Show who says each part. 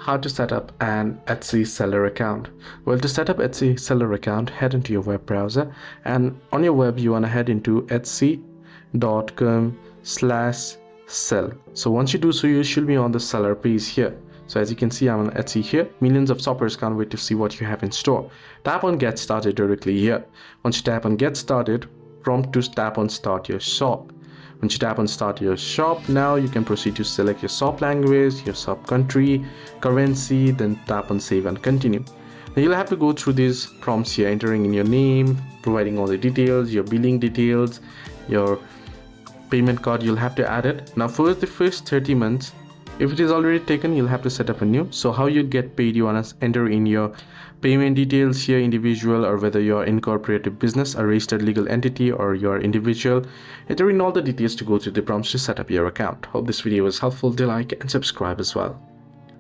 Speaker 1: How to set up an Etsy seller account. Well, to set up Etsy seller account, head into your web browser, and on your web you want to head into etsy.com/sell. So once you do so, you should be on the seller page here. So as you can see, I'm on Etsy here. Millions of shoppers can't wait to see what you have in store. Tap on get started directly here. Once you tap on get started, prompt to tap on start your shop. Once you tap on start your shop, now you can proceed to select your shop language, your shop country, currency, then tap on save and continue. Now you'll have to go through these prompts here, entering in your name, providing all the details, your billing details, your payment card. You'll have to add it. Now for the first 30 months, if it is already taken, you'll have to set up a new. So how you get paid, you want to enter in your payment details here, individual, or whether you're incorporated business, a registered legal entity, or you're individual. Enter in all the details to go through the prompts to set up your account. Hope this video was helpful. Do like and subscribe as well.